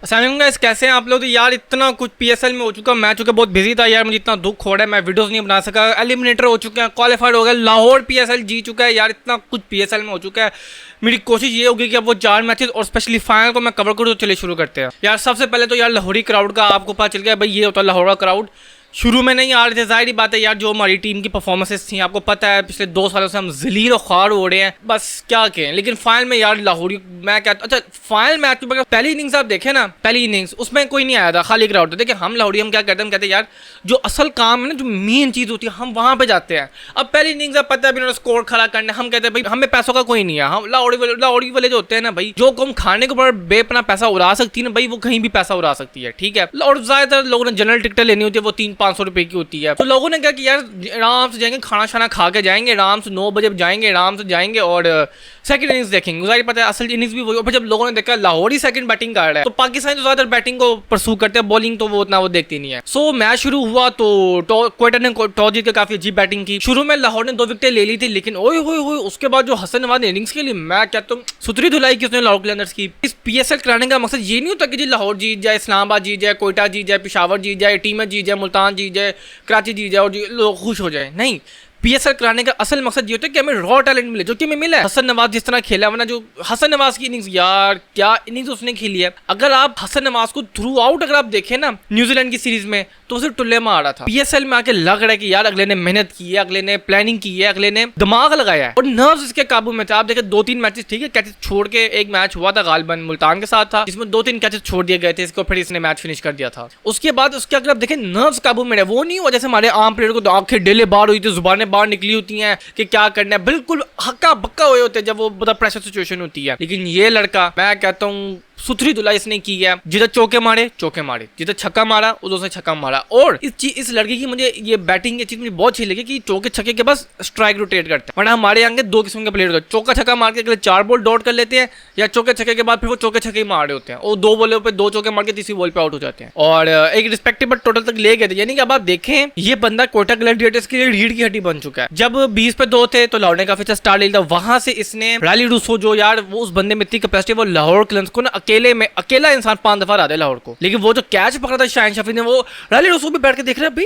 अस्सलाम गाइस, कैसे हैं आप लोग। तो यार इतना कुछ पीएसएल में हो चुका, मैच हो गया, बहुत बिजी था यार, मुझे इतना दुख हो रहा है, मैं वीडियोस नहीं बना सका। एलिमिनेटर हो चुके हैं, क्वालिफाइड हो गया, लाहौर पीएसएल जीत चुका है यार, इतना कुछ पीएसएल में हो चुका है। मेरी कोशिश ये होगी कि अब वो 4 मैचेस और स्पेशली फाइनल को मैं कवर करूँ। तो चलिए शुरू करते हैं यार। सबसे पहले तो यार लाहौरी क्राउड का आपको पता चल गया भाई, ये होता है लाहौर का क्राउड। शुरू में नहीं आ रहे थे, जाहिर ही बात है यार, जो हमारी टीम की परफॉर्मेंसेस थी आपको पता है, पिछले 2 सालों से हम जलील और ख्वार हो रहे हैं, बस क्या कहें। लेकिन फाइनल में यार लाहौरी, मैं क्या, अच्छा फाइनल मैच में पहली इनिंग्स आप देखें ना, पहली इनिंग्स उसमें कोई नहीं आया था, खाली क्राउड था। देखिए हम लाहौरी हम क्या कहते हैं, हम कहते हैं यार जो असल काम है ना, जो मेन चीज़ होती है, हम वहाँ पे जाते हैं। अब पहली इनिंग्स आप पता है इन्होंने स्कोर खड़ा करना, हम कहते हैं भाई हमें पैसों का कोई नहीं है। हम लाहौरी वाले जो होते हैं ना भाई, जो कम खाने के ऊपर बेपना पैसा उड़ा सकती है ना भाई, वो कहीं भी पैसा उड़ा सकती है, ठीक है। और ज्यादातर लोगों ने जनरल टिकटें लेनी होती है, वो 300-500 रुपए की होती है। तो लोगों ने क्या किया यार, आराम से जाएंगे, खाना शाना खा के जाएंगे, आराम से 9 बजे जाएंगे, आराम से जाएंगे और सेकंड इनिंग्स देखेंगे। जाहिर पता है असल इनिंग्स भी वही। जब लोगों ने देखा लाहौर ही सेकंड बैटिंग कर रहा है, तो पाकिस्तान तो ज्यादातर बैटिंग को परसू करते हैं, बॉलिंग तो वो उतना वो देखती नहीं है। सो मैच शुरू हुआ तो क्वेटा ने टॉस जीत के काफी अजीब बैटिंग की। शुरू में लाहौर ने 2 विकेटें ले ली थी, लेकिन ओए होए उसके बाद जो हसन नवाज ने इनिंग्स के लिए, मैं कहता हूं सुथरी धुलाई की उसने लाहौर क्लियर्स की। इस पीएसएल कराने का मकसद ये नहीं होता कि जी लाहौर जीत जाए, इस्लामाबाद जीत जाए, कोयटा जीत जाए, पेशावर जीत जाए, टीमें जीत जाए, मुल्तान जीत जाए, कराची जीत जाए और लोग खुश हो जाए। नहीं, पीएसएल कराने का असल मकसद ये होता है कि हमें रॉ टैलेंट मिले, जो कि हमें मिला है। हसन नवाज जिस तरह खेला, वरना जो हसन नवाज की इनिंग्स, यार क्या इनिंग्स उसने खेली है। अगर आप हसन नवाज को थ्रू आउट अगर आप देखें ना न्यूजीलैंड की सीरीज में, तो उसे टुल्ले में आ रहा था। पीएसएल में आके लग रहा है कि यार अगले ने मेहनत की है, अगले ने प्लानिंग की है, अगले ने दिमाग लगाया है और नर्व्स इसके काबू में थे। आप देखें 2-3 मैचेस ठीक है, कैचेस छोड़ के एक मैच हुआ था गालिबन मुल्तान के साथ था, जिसमें 2-3 कैचेस छोड़ दिए गए थे, इसको फिर इसने मैच फिनिश कर दिया था। उसके बाद उसके अगर आप देखें नर्व्स काबू में रहे, वो नहीं हुआ जैसे हमारे आम प्लेयर को आंखें डेले बाहर हुई थी, जुबानें बाहर निकली होती हैं कि क्या करना है, बिल्कुल हक्का बक्का हुए होते हैं जब वो बड़ा प्रेशर सिचुएशन होती है। लेकिन ये लड़का, मैं कहता हूँ सुथरी धुलाई इसने की है। जिधर चौके मारे, जिधर छक्का मारा उधर से छक्का मारा। और इस लड़के की मुझे ये बैटिंग की चीज मुझे बहुत अच्छी लगी कि चौके छक्के के बस स्ट्राइक रोटेट करते हैं, वरना हमारे यहाँ 2 किस्म के प्लेयर होते हैं, चौका छक्का मार के अगले 4 बॉल डॉट कर लेते हैं, या चौके छक्के के बाद फिर वो चौके छक्के मार रहे होते हैं, वो 2 बॉलों पे 2 चौके मार के तीसरी बॉल पे आउट हो जाते हैं और एक रिस्पेक्टेबल टोटल तक ले गए थे। यानी कि अब आप देखें ये बंदा कोटा ग्लैडिएटर्स के लिए रीढ़ की हड्डी बन चुका है। जब 20 पे 2 थे तो लाहौर ने काफी अच्छा स्टार्ट ले लिया, वहां से इसने रैली रूसो, जो यार वो उस बंदे में इतनी कैपेसिटी, वो लाहौर क्लियर्स को ना अकेला इंसान 5 दफा हरा दे लाहौर को। लेकिन वो जो कैच पकड़ा था शाहीन शफी ने, वो रैली रूसो भी बैठ के देख रहा है भाई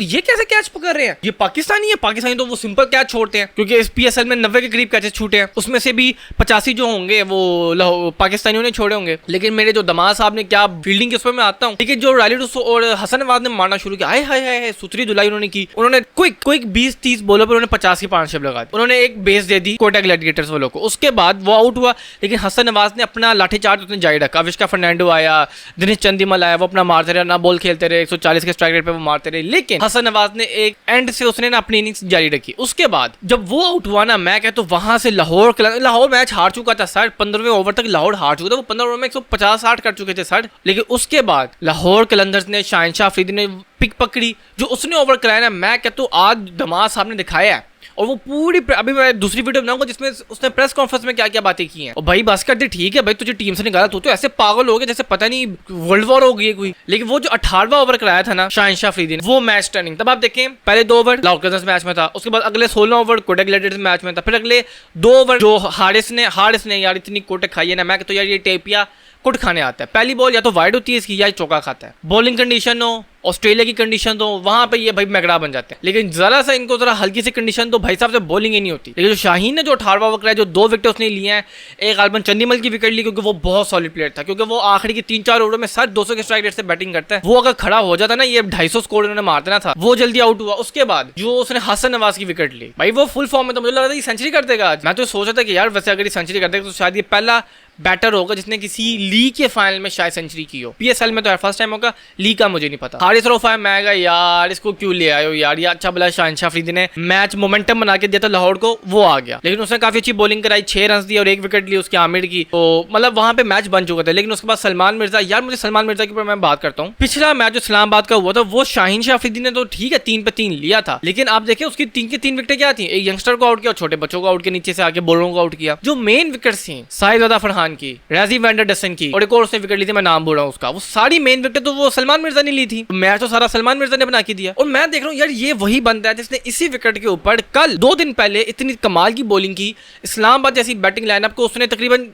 ये कैसे कैच पकड़ रहे हैं, ये पाकिस्तानी है। पाकिस्तानी तो वो सिंपल कैच छोड़ते हैं, क्योंकि इस पीएसएल में 90 के करीब कैचेस छूटे हैं, उसमें से भी 85 जो होंगे वो पाकिस्तानियों ने छोड़े होंगे। लेकिन मेरे जो दमाद साहब ने क्या फील्डिंग की, उसमें मैं आता हूँ। लेकिन जो रैली रूसो और हसन नवाज ने मारना शुरू किया, हाय सुथरी धुलाई उन्होंने की। उन्होंने क्विक 20-30 बॉलों पर उन्होंने 50 की पार्टनरशिप लगा दी, उन्होंने एक बेस दे दी कोटा ग्लैडिएटर्स वालों को। उसके बाद वो आउट हुआ, लेकिन हसन नवाज ने अपना लाठीचार्ज उसने जारी रखा। अविष्का फर्नांडो आया, दिनेश चंदीमल आया, वो अपना मारते रहे, ना बॉल खेलते रहे, 140 के स्ट्राइक रेट पे वो मारते रहे। लेकिन हसन नवाज ने एक एंड से उसने ना अपनी इनिंग्स जारी रखी। उसके बाद जब वो आउट हुआ ना, मैं कहता हूं वहां से लाहौर मैच हार चुका था सर, 15वें ओवर तक लाहौर हार चुका था, वो 15 ओवर में 150-60 कर चुके थे सर। लेकिन उसके बाद लाहौर कलंदर्स ने, शाहीन शाह अफरीदी ने पिक पकड़ी, जो उसने ओवर कराया ना, मैं कहता हूं आज दमाद साहब ने दिखाया है। और वो पूरी, अभी मैं दूसरी वीडियो बनाऊंगा जिसमें उसने प्रेस कॉन्फ्रेंस में क्या क्या बातें की हैं। और भाई बस कर दे, ठीक है भाई तुझे टीम से निकाला, तू तो ऐसे पागल हो गया जैसे पता नहीं वर्ल्ड वॉर हो गई है कोई। लेकिन वो जो 18वां ओवर कराया था ना शाहीन शाह अफरीदी ने, वो मैच टर्निंग। तब आप देखें पहले 2 ओवर लाहौर क्लियर्स मैच में था, उसके बाद अगले 16 ओवर कोटा ग्लैडिएटर्स मैच में था, फिर अगले 2 ओवर जो हारिस ने यार इतनी कोटे खाई है ना, मैं तो यार ये टेपिया कुट खाने आता है। पहली बॉल या तो वाइड होती है इसकी, या चौका खाता है। बॉलिंग कंडीशन हो, ऑस्ट्रेलिया की कंडीशन तो वहां पे ये भाई मैगड़ा बन जाते हैं। लेकिन जरा सा इनको जरा हल्की सी कंडीशन तो भाई साहब से बॉलिंग ही नहीं होती। लेकिन जो शाहीन ने जो 18वां ओवर कराया, जो 2 विकेट उसने लिए हैं, एक गालिबन चंदीमल की विकेट ली, क्योंकि वो बहुत सॉलिड प्लेयर था, क्योंकि वो आखिरी की 3-4 ओवर में सर 200 के स्ट्राइक रेट से बैटिंग करता है। वो अगर खड़ा हो जाता ना, ये 250 स्कोर उन्होंने मार देना था। वो जल्दी आउट हुआ। उसके बाद जो उसने हसन नवाज की विकेट ली, भाई वो फुल फॉर्म में, तो मुझे लगा था सेंचुरी कर देगा आज। मैं तो सोचा था कि यार वैसे अगर ये सेंचुरी कर देगा तो शायद ये पहला बैटर होगा जिसने किसी लीग के फाइनल में शायद सेंचुरी की हो। पीएसएल में तो फर्स्ट टाइम होगा, लीग का मुझे नहीं पता। हारिस रऊफ आया, मैं यार इसको क्यों ले आए हो यार, ये अच्छा भला शाहीन शाह अफरीदी ने मैच मोमेंटम बना के दिया था लाहौर को, वो आ गया। लेकिन उसने काफी अच्छी बॉलिंग कराई, 6 रन दिए और 1 विकेट ली उसकी आमिर की, तो मतलब वहां पे मैच बन चुका था। लेकिन उसके बाद सलमान मिर्जा, यार मुझे सलमान मिर्जा के ऊपर मैं बात करता हूँ। पिछला मैच जो इस्लामाबाद का हुआ था, वो शाहीन शाह अफरीदी ने तो ठीक है 3 पे 3 लिया था, लेकिन आप देखें उसकी 3 की 3 विकेटें क्या थी, एक यंगस्टर को आउट किया और छोटे बच्चों को आउट किया, नीचे से आके बॉलरों को आउट किया। जो मेन विकेट थी साहिद फरहान की, राजी वैंडर डसन की, और एक और उसने विकेट ली थी, मैं नाम बोल रहा हूँ उसका, वो सारी मेन विकेट तो वो सलमान मिर्जा ने ली थी। मैच तो सारा सलमान मिर्जा ने बना के दिया। और मैं देख रहा हूँ यार ये वही बंदा है जिसने इसी विकेट के ऊपर कल 2 दिन पहले इतनी कमाल की बॉलिंग की, इस्लामाबाद जैसी बैटिंग लाइनअप को उसने तकरीबन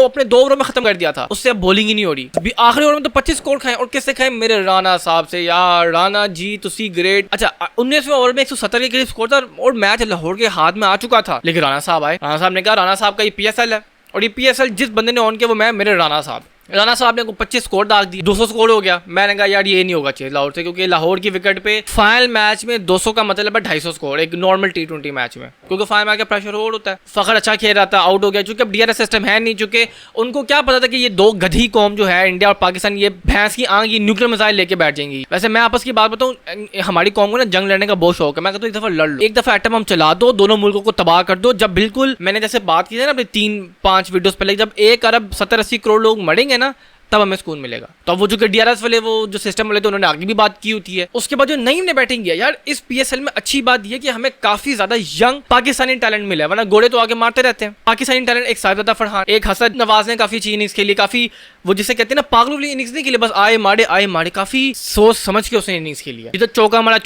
अपने 2 ओवरों में खत्म कर दिया था। उससे अब बॉलिंग ही नहीं हो रही। अभी आखिरी ओवर में तो 25 स्कोर खाए, और किससे खाए? मेरे राणा साहब से। यार राणा जी तुसी ग्रेट। अच्छा 19वें ओवर में 170 के करीब स्कोर था और मैच लाहौर के हाथ में आ चुका था, लेकिन राणा साहब आए। राणा साहब ने कहा राणा साहब का ये PSL है, और ये PSL जिस बंदे ने ऑन किया वो मैं, मेरे राणा साहब ने 25 स्कोर दाग दिए, 200 स्कोर हो गया। मैंने कहा यार ये नहीं होगा चाहिए लाहौर से, क्योंकि लाहौर की विकेट पे फाइनल मैच में 200 का मतलब है 250 स्कोर एक नॉर्मल T20 मैच में, क्योंकि फाइनल मैच का प्रेशर और होता है। फखर अच्छा खेल रहा था, आउट हो गया। चूंकि अब DRS सिस्टम है नहीं, चूंकि उनको क्या पता था कि ये 2 गधी कौम जो है इंडिया और पाकिस्तान, ये भैंस की आंख ये न्यूक्लियर मिसाइल लेके बैठ जाएंगी। वैसे मैं आपस की बात बताऊँ, हमारी कौम को ना जंग लड़ने का बहुत शौक है। मैं कहता हूँ एक दफा लड़ लो, एक दफा एटम हम चला दो, दोनों मुल्कों को तबाह कर दो। जब बिल्कुल मैंने जैसे बात की थी ना अपने 3-5 वीडियोस पहले, जब 1 अरब 70-80 करोड़ लोग मरेंगे ना, तब हमें सुकून मिलेगा। तो वो जो DRS वाले वो जो सिस्टम वाले थे उन्होंने आगे भी बात की होती है। उसके बाद जो नईम ने बैटिंग किया यार, इस PSL में अच्छी बात यह कि हमें काफी ज्यादा यंग पाकिस्तानी टैलेंट मिला है, वरना घोड़े तो आगे मारते रहते हैं। पाकिस्तानी टैलेंट एक साहिबजादा फरहान, एक हसन नवाज ने काफी अच्छी इनिंग्स खेली, काफी वो जिसे कहते हैं ना पागलों वाली इनिंग्स नहीं खेली, बस आए मारे काफी सोच समझ के उसने इनिंग्स खेली है। इधर चौका मारा,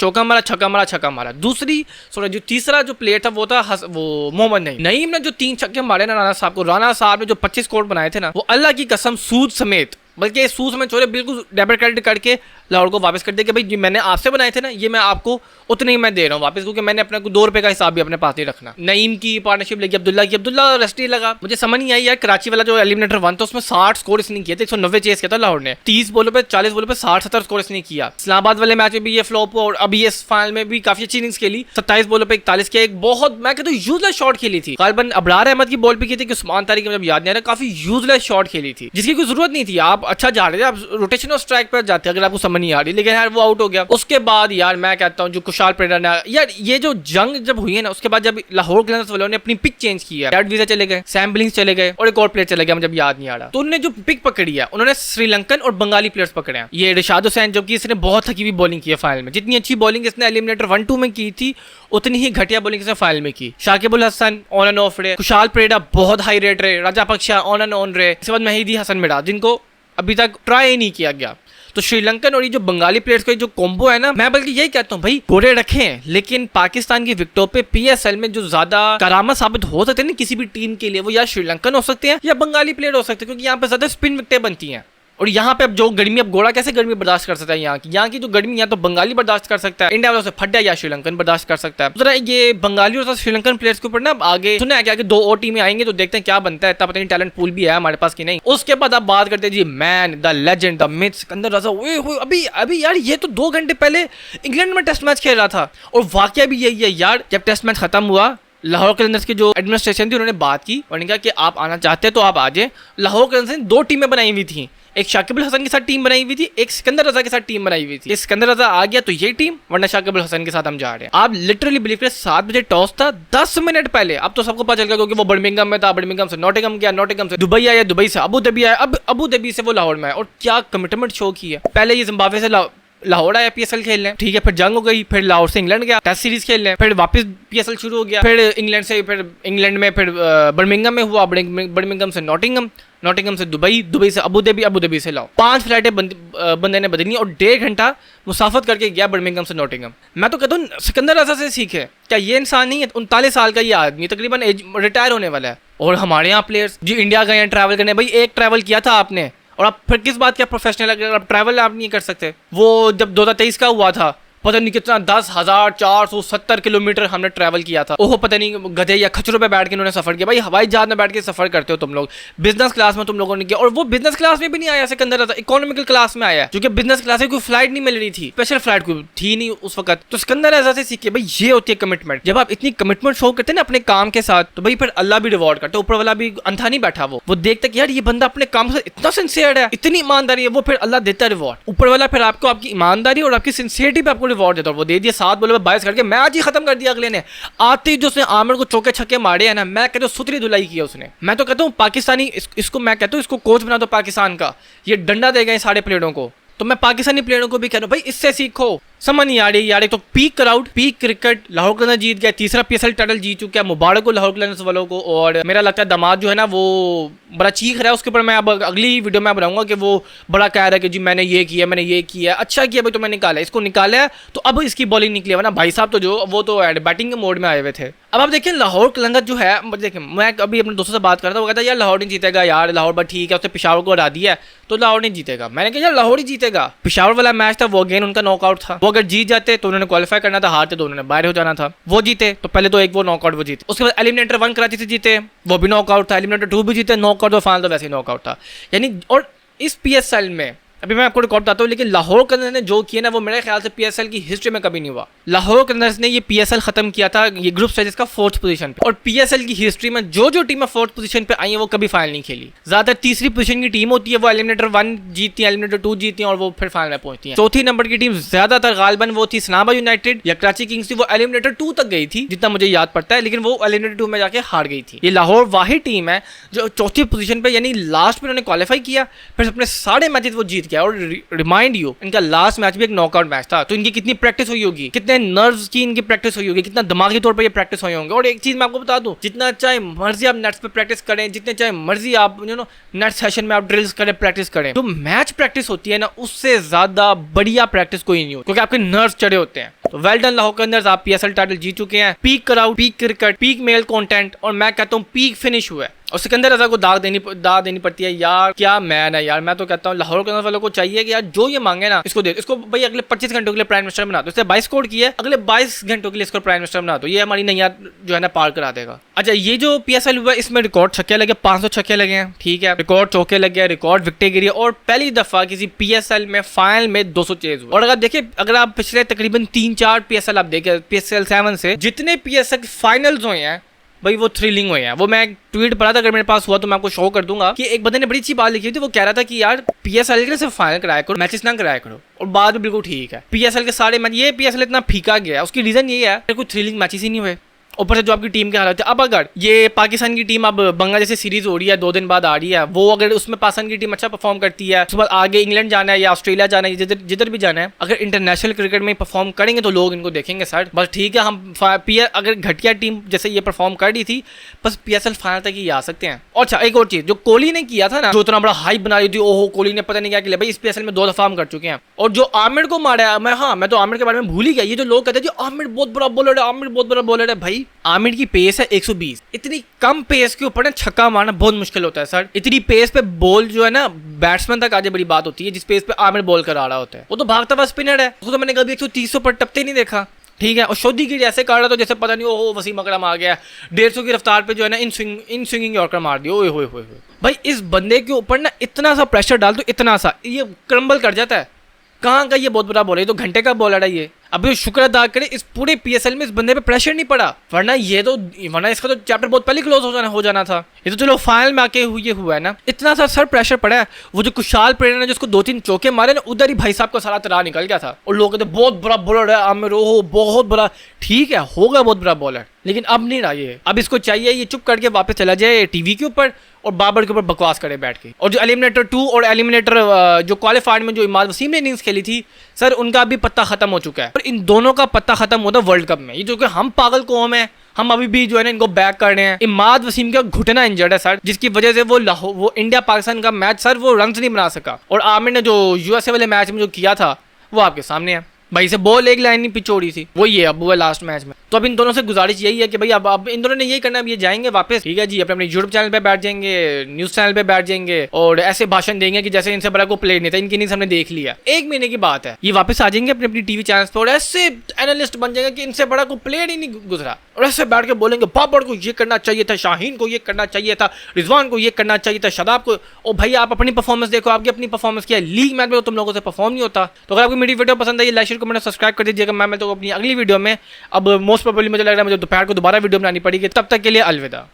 छक्का मारा। दूसरी जो तीसरा जो प्लेयर था वो था वो मोहम्मद नईम ने जो 3 छक्के मारे ना राणा साहब को, राणा साहब ने जो 25 स्कोर बनाए थे ना, वो अल्लाह की कसम सूद समेत, बल्कि सूद में छोड़े बिल्कुल डेबिट क्रेडिट करके लाहौर को वापस कर दिया कि भाई जी मैंने आपसे बनाए थे ना, ये मैं आपको उतने ही मैं दे रहा हूँ वापस, क्योंकि मैंने अपने को 2 रुपए का हिसाब भी अपने पास नहीं रखना। नईम की पार्टनरशिप लगी अब्दुल्ला रेस्टी लगा। मुझे समझ नहीं आई यार, कराची वाला जो एलिमिनेटर 1 था उसमें 60 स्कोर इसने किए थे, 190 चेस किया था लाहौर ने, 30 बॉलों पे 40 बॉलों पे 60-70 स्कोर इसने किया। इस्लामाबाद वाले मैच में भी ये फ्लॉप हुआ, और अभी इस फाइनल में भी काफी अच्छी इनिंग्स खेली, 27 बॉलों पे 41 किया। एक बहुत मैं कहता हूँ यूजलेस शॉट खेली थी, गालिबन अबरार अहमद की बॉल भी की थी कि उस्मान तारिक मुझे याद नहीं आ रहा, काफी यूजलेस शॉट खेली थी जिसकी कोई जरूरत नहीं थी। आप अच्छा जा रहे थे, आप रोटेशन और स्ट्राइक पर जाते अगर आपको समझ नहीं आ रही, लेकिन यार वो आउट हो गया। उसके बाद यार मैं कहता हूँ जो कुशाल पेरेरा ने यार ये जो जंग जब हुई है ना, उसके बाद जब लाहौर क्लियर्स वालों ने अपनी पिक चेंज की है, डैड वीजा चले गए, सैम बिलिंग्स चले गए, और एक और प्लेयर चले गया मुझे याद नहीं आ रहा, तो उन्होंने जो पिक पकड़ी है उन्होंने श्रीलंकन और बंगाली प्लेयर्स पकड़े हैं। ये रिशाद हुसैन जबकि इसने बहुत थकी हुई बॉलिंग की है फाइनल में, जितनी अच्छी बॉलिंग इसने एलिमिनेटर 1-2 में की थी उतनी ही घटिया बॉलिंग इसने फाइनल में की। Shakibul Hasan on and off रहे, कुशाल पेरेरा बहुत हाई रेट रहे, राजा पक्षा ऑन एंड ऑन रहे, इसके बाद मेहदी हसन मिडा जिनको अभी तक ट्राई ही नहीं किया गया। तो श्रीलंकन और ये जो बंगाली प्लेयर्स का जो कॉम्बो है ना, मैं बल्कि यही कहता हूँ भाई घोड़े रखें, लेकिन पाकिस्तान की विकेटों पे PSL में जो ज्यादा करामा साबित हो सकते हैं ना किसी भी टीम के लिए, वो या श्रीलंकन हो सकते हैं या बंगाली प्लेयर हो सकते हैं, क्योंकि यहाँ पे ज्यादा स्पिन विकेटें बनती हैं। और यहाँ पे अब जो गर्मी, अब घोड़ा कैसे गर्मी बर्दाश्त कर सकता है, यहाँ की जो गर्मी या तो बंगाली बर्दाश्त कर सकता है, इंडिया वालों से फट जाए, या श्रीलंकन बर्दाश्त कर सकता है। जरा ये बंगाली और श्रीलंकन प्लेयर्स के ऊपर ना आगे सुना है कि आगे 2 और टीमें आएंगे, तो देखते हैं क्या बनता है। इतना पता नहीं टैलेंट पूल भी है हमारे पास कि नहीं। उसके बाद आप बात करते हैं जी man the legend the myth Sikandar Raza. अभी यार ये तो 2 घंटे पहले इंग्लैंड में टेस्ट मैच खेल रहा था, और वाकया भी यही है यार। जब टेस्ट मैच खत्म हुआ, लाहौर कलंदर्स की जो एडमिनिस्ट्रेशन थी उन्होंने बात की, उन्होंने कहा कि आप आना चाहते हैं तो आप आ जाए। लाहौर कलंदर्स ने 2 टीमें बनाई हुई थी, एक शाकिबुल हसन के साथ टीम बनाई हुई थी, एक सिकंदर रजा के साथ टीम बनाई हुई थी। सिकंदर रजा आ गया तो ये टीम, वरना शाकिबुल हसन के साथ हम जा रहे हैं। आप लिटरली बिलीव करें 7 बजे टॉस था, 10 मिनट पहले अब तो सबको पता चल गया, क्योंकि वो बर्मिंघम में था, बर्मिंघम से नॉटिंघम गया, नॉटिंघम से दुबई आया, दुबई से अबू धाबी आया, अब अबू धाबी से वो लाहौर में है। और क्या कमिटमेंट शो की है। पहले ये जिम्बाब्वे से लाहौर आया PSL खेलने, ठीक है, फिर जंग हो गई, फिर लाहौर से इंग्लैंड गया टेस्ट सीरीज खेलने, फिर वापस PSL शुरू हो गया, फिर इंग्लैंड से, फिर इंग्लैंड में, फिर बर्मिंघम में हुआ, बर्मिंघम से नॉटिंघम से दुबई से अबू धाबी से लाहौर, 5 फ्लाइटें बंदे ने बदली और 1.5 घंटा मुसाफत करके गया बर्मिंघम से नॉटिंघम। मैं तो कहता हूँ सिकंदर रजा से सीखे, क्या ये इंसान नहीं है? 39 साल का ये आदमी तकरीबन रिटायर होने वाला है। और हमारे यहाँ प्लेयर्स जो इंडिया गए हैं ट्रैवल करने, भाई एक ट्रैवल किया था आपने, और आप फिर किस बात के प्रोफेशनल, अगर आप ट्रैवल आप नहीं कर सकते। वो जब 2023 का हुआ था, पता नहीं कितना 10,470 किलोमीटर हमने ट्रैवल किया था। ओहो पता नहीं गधे या खच्चरों पे बैठ के उन्होंने सफर किया। भाई हवाई जहाज में बैठ के सफर करते हो तुम लोग, बिजनेस क्लास में तुम लोगों ने किया, और वो बिजनेस क्लास में भी नहीं आया सिकंदर रजा, इकोनॉमिकल क्लास में आया, क्योंकि बिजनेस क्लास में कोई फ्लाइट नहीं मिल रही थी, स्पेशल फ्लाइट कोई थी नहीं उस वक्त। तो सिकंदर रजा से सीखे भाई, ये होती है कमिटमेंट। जब आप इतनी कमिटमेंट शो करते हैं ना अपने काम के साथ, तो भाई फिर अल्लाह भी रिवॉर्ड करता है, ऊपर वाला भी अंधा नहीं बैठा, वो देखता कि यार ये बंदा अपने काम से इतना सिंसियर है, इतनी ईमानदारी है, वो फिर अल्लाह देता है रिवॉर्ड। ऊपर वाला फिर आपको आपकी ईमानदारी और आपकी सिंसियरिटी पे आपको रिवॉर्ड देता है। वो दे दिया 7 बॉलों में 22 करके मैच ही खत्म कर दिया अगले ने। आते ही जो उसने आमिर को चौके छक्के मारे हैं ना, मैं कहता हूँ सुथरी धुलाई की है उसने। मैं तो कहता हूँ पाकिस्तानी इसको मैं कहता हूँ इसको कोच बना दो पाकिस्तान का, ये डंडा देगा सारे प्लेयरों को। तो मैं पाकिस्तानी प्लेयरों को भी कह रहा हूँ भाई इससे सीखो। समझ नहीं आ रही यार। एक तो peak crowd, peak cricket, Lahore Qalandars जीत गया, तीसरा पीएसएल टाइटल जीत चुका है, मुबारक हो लाहौर कलंदर्स वालों को। और मेरा लगता है दामाद जो है ना वो बड़ा चीख रहा है, उसके ऊपर मैं अब अगली वीडियो में बनाऊंगा कि वो बड़ा कह रहा है कि जी मैंने ये किया, मैंने ये किया, अच्छा किया भाई तो मैं निकाला, इसको निकाला है तो अब इसकी बॉलिंग निकली है ना भाई साहब, तो जो वो तो बैटिंग के मोड में आए हुए थे। अब आप देखिए लाहौर कलंदर्स जो है, देखिए मैं अभी अपने दोस्तों से बात कर रहा था, वो कहता है यार लाहौर नहीं जीतेगा यार, लाहौर बस ठीक है, उसने पेशावर को हरा दिया तो लाहौर नहीं जीतेगा। मैंने कहा यार लाहौर ही जीतेगा। पेशावर वाला मैच था वो अगेन उनका नॉकआउट था, वो अगर जीत जाते तो उन्होंने क्वालिफाई करना था, हारते तो उन्होंने बाहर हो जाना था। वो जीते तो पहले तो एक वो नॉकआउट वो जीते, उसके बाद एलिमिनेटर 1 कराची से जीते, वो भी नॉकआउट था, एलिमिनेटर 2 भी जीते, नॉकआउट और फाइनल तो वैसे ही नॉकआउट था यानी। और इस पीएसएल में अभी मैं आपको रिकॉर्ड बताता हूँ, लेकिन लाहौर कलंदर्स ने जो किया ना वो मेरे ख्याल से पीएसएल की हिस्ट्री में कभी नहीं हुआ। लाहौर कलंदर्स ने ये पीएसएल खत्म किया था ये ग्रुप स्टेजेस का 4th पोजीशन पे, और पीएसएल की हिस्ट्री में जो जो टीमें 4th पोजीशन पे आई हैं वो कभी फाइनल नहीं खेली। ज्यादातर तीसरी पोजीशन की टीम होती है, वो एलिमिनेटर 1 जीतती है, एलिमिनेटर 2 जीतती है और वो फिर फाइनल में पहुंचती है। चौथी नंबर की टीम ज्यादातर गालिबन वो थी इस्लामाबाद यूनाइटेड या कराची किंग्स थी, वो एलिमिनेटर 2 तक गई थी जितना मुझे याद पड़ता है, लेकिन वो एलिमिनेटर 2 में जाके हार गई थी। ये लाहौर वाहिद टीम है जो चौथी पोजीशन पे यानी लास्ट में उन्होंने क्वालिफाई किया, फिर अपने सारे मैचेस वो जीत गया। और माइंड यू इनका लास्ट मैच भी एक नॉकआउट मैच था, तो इनकी कितनी प्रैक्टिस हुई होगी, कितने नर्व्स की इनकी प्रैक्टिस हुई होगी, कितना दिमागी तौर पर ये प्रैक्टिस हुए होंगे। और एक चीज मैं आपको बता दूं, जितना चाहे मर्जी आप नेट्स पे प्रैक्टिस करें, जितने चाहे मर्जी आप नेट सेशन में आप ड्रिल्स करें, प्रैक्टिस करें, जो मैच प्रैक्टिस होती है ना उससे ज्यादा बढ़िया प्रैक्टिस कोई नहीं होती, क्योंकि आपके नर्व्स चढ़े होते हैं। तो वेल डन लाहौर कलंदर्स, आप पीएसएल टाइटल जीत चुके हैं। Peak crowd, peak cricket, peak male content, और मैं कहता हूँ पीक फिनिश हुआ है। और सिकंदर रजा को दाग देनी पड़ती है यार, क्या मैन है यार। मैं तो कहता हूँ लाहौर कलंदर्स वालों को चाहिए कि यार जो ये मांगे ना इसको दे, इसको भाई अगले 25 घंटों के लिए प्राइम मिनिस्टर बना दो। इसने 22 करोड़ किया है, अगले 22 घंटों के लिए इसको प्राइम मिनिस्टर बना दो, ये हमारी नैया जो है ना पार करा देगा। अच्छा, ये जो पीएसएल हुआ इसमें रिकॉर्ड छक्के लगे, 500 छक्के लगे हैं, ठीक है, रिकॉर्ड चौके लगे, रिकॉर्ड विकेटें गिरी, और पहली दफा किसी पीएसएल में फाइनल में 200 चेज हुआ। और अगर देखिए, अगर आप पिछले तकरीबन 3-4 पीएसएल आप देखें, पीएसएल 7 से जितने पीएसएल फाइनल्स हुए हैं भाई वो थ्रिलिंग हुए हैं। वो मैं एक ट्वीट पढ़ा था, अगर मेरे पास हुआ तो मैं आपको शो कर दूंगा, कि एक बंदे ने बड़ी अच्छी बात लिखी थी। वो कह रहा था कि यार पीएसएल के सिर्फ फाइनल कराया करो, मैचेस ना कराया करो, और बाद में बिल्कुल ठीक है। पीएसएल के सारे मैच, ये पीएसएल इतना फीका गया, उसकी रीजन ये है कोई थ्रिलिंग मैचेस ही नहीं हुए, ऊपर से जो आपकी टीम के हालात है। अब अगर ये पाकिस्तान की टीम अब बांग्लादेश से सीरीज हो रही है 2 दिन बाद आ रही है, वो अगर उसमें पाकिस्तान की टीम अच्छा परफॉर्म करती है, उसके बाद आगे इंग्लैंड जाना है या ऑस्ट्रेलिया जाना है, जिधर भी जाना है, अगर इंटरनेशनल क्रिकेट में परफॉर्म करेंगे तो लोग इनको देखेंगे सर। बस ठीक है, हम अगर घटिया टीम जैसे ये परफॉर्म कर रही थी, बस पीएसएल फाइनल तक ही आ सकते हैं। और अच्छा, एक और चीज जो कोहली ने किया था ना, जो इतना बड़ा हाइप बना रही थी, ओहो कोहली ने पता नहीं क्या किया, भाई इस पीएसएल में 2 दफा हम कर चुके हैं। और जो आमिर को मारा, मैं तो आमिर के बारे में भूल ही गया। ये जो लोग कहते हैं आमिर बहुत बड़ा बॉलर है, आमिर बहुत बड़ा बॉलर है, भाई आमिर की पेस है 120। इतनी कम पेस के ऊपर ना छक्का मारना बहुत मुश्किल होता है सर। इतनी पेस पे बॉल जो है ना बैट्समैन तक आगे बड़ी बात होती है, जिस पेस पे आमिर बॉल करा रहा होता है। वो तो भागता हुआ स्पिनर है, उसको तो मैंने कभी 130 पर टपते नहीं देखा, ठीक है। और शोधी की जैसे कर रहा तो जैसे पता नहीं ओहो वसीम अकरम आ गया 150 की रफ्तार पे जो है ना इन स्विंगिंग यॉर्कर मार दिया। ओए होए होए भाई, इस बंदे के ऊपर ना इतना सा प्रेशर डाल दो, इतना सा, ये क्रम्बल कर जाता है। कहाँ का ये बहुत बुरा बॉल है, तो घंटे का बॉलर है ये। अभी शुक्र अदा करें इस पूरे पीएसएल में इस बंदे पे प्रेशर नहीं पड़ा, वरना इसका तो चैप्टर बहुत पहले क्लोज हो जाना था। ये तो चलो फाइनल में आके हुआ है ना, इतना सा सर प्रेशर पड़ा है। वो जो कुशाल प्रेरणा ने जिसको 2-3 चौके मारे ना, उधर ही भाई साहब का सारा तरा निकल गया था। और लोग कहते बहुत बड़ा बॉलर है आमिर, ओहो बहुत बड़ा, ठीक है होगा बहुत बड़ा बॉलर, लेकिन अब नहीं रहा ये। अब इसको चाहिए ये चुप करके वापस चला जाए टीवी के ऊपर और बाबर के ऊपर बकवास करे बैठ के। और जो एलिमिनेटर 2 और एलिमिनेटर जो क्वालिफाइड में जो इमाद वसीम ने इनिंग्स खेली थी सर, उनका अभी पत्ता खत्म हो चुका है। और इन दोनों का पत्ता खत्म होता है वर्ल्ड कप में। ये जो कि हम पागल कौम है, हम अभी भी जो है ना इनको बैक कर रहे हैं। इमाद वसीम का घुटना इंजर्ड है सर, जिसकी वजह से वो इंडिया पाकिस्तान का मैच सर वो रन नहीं बना सका। और आमिर ने जो यूएसए वाले मैच में जो किया था वो आपके सामने है भाई, से बॉल एक लाइन नहीं पिछोड़ी थी, वो ये अब हुआ लास्ट मैच में। तो अब इन दोनों से गुजारिश यही है कि भाई अब इन दोनों ने यही करना है, अब ये जाएंगे वापस, ठीक है जी, अपने यूट्यूब चैनल पे बैठ जाएंगे, न्यूज चैनल पे बैठ जाएंगे और ऐसे भाषण देंगे कि जैसे इनसे बड़ा को प्लेयर नहीं था, इनकी इनिंग्स हमने देख लिया। 1 महीने की बात है, ये वापस आ जाएंगे अपनी टीवी चैनल पर और ऐसे एनालिस्ट बन जाएंगे कि इनसे बड़ा को प्लेयर ही नहीं गुजरा, और ऐसे बैठ के बोलेंगे बाबर को ये करना चाहिए था, शाहीन को ये करना चाहिए था, रिजवान को ये करना चाहिए था, शादाब को। और भाई आप अपनी परफॉर्मेंस देखो, आपकी अपनी परफॉर्मेंस क्या है, लीग मैच में तुम लोगों से परफॉर्म नहीं होता। तो अगर आपको मेरी वीडियो पसंद आई, लाइक शेयर कमेंट सब्सक्राइब कर दीजिएगा। मैं तो अपनी अगली वीडियो में, अब मोस्ट प्रोबेबली मुझे लग रहा है मुझे दोपहर को दोबारा वीडियो बनानी पड़ेगी। तब तक के लिए अलविदा।